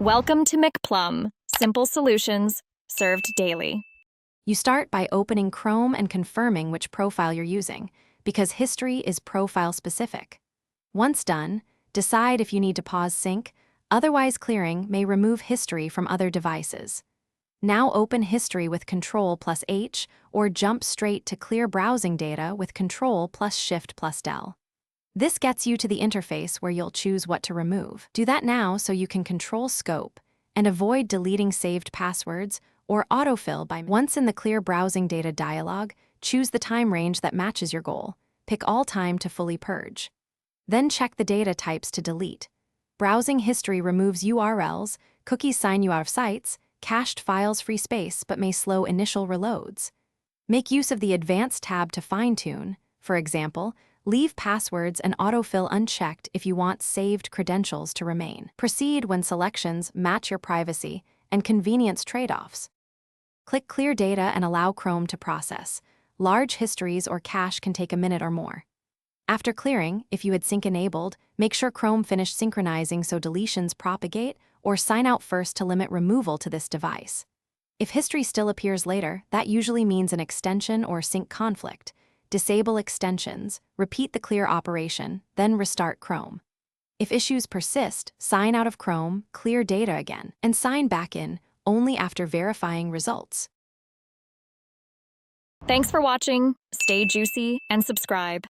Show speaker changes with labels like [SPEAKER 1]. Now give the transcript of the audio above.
[SPEAKER 1] Welcome to McPlum, simple solutions served daily.
[SPEAKER 2] You start by opening Chrome and confirming which profile you're using, because history is profile-specific. Once done, decide if you need to pause sync, otherwise clearing may remove history from other devices. Now open history with Ctrl+H or jump straight to clear browsing data with Ctrl+Shift+Del. This gets you to the interface where you'll choose what to remove. Do that now so you can control scope and avoid deleting saved passwords or autofill by. Once in the clear browsing data dialog, choose the time range that matches your goal. Pick all time to fully purge. Then check the data types to delete. Browsing history removes URLs, cookies sign you out of sites, cached files free space but may slow initial reloads. Make use of the Advanced tab to fine-tune. For example, leave passwords and autofill unchecked if you want saved credentials to remain. Proceed when selections match your privacy and convenience trade-offs. Click Clear Data and allow Chrome to process. Large histories or cache can take a minute or more. After clearing, if you had sync enabled, make sure Chrome finished synchronizing so deletions propagate, or sign out first to limit removal to this device. If history still appears later, that usually means an extension or sync conflict. Disable extensions, repeat the clear operation, then restart Chrome. If issues persist, sign out of Chrome, clear data again, and sign back in only after verifying results.
[SPEAKER 1] Thanks for watching. Stay juicy and subscribe.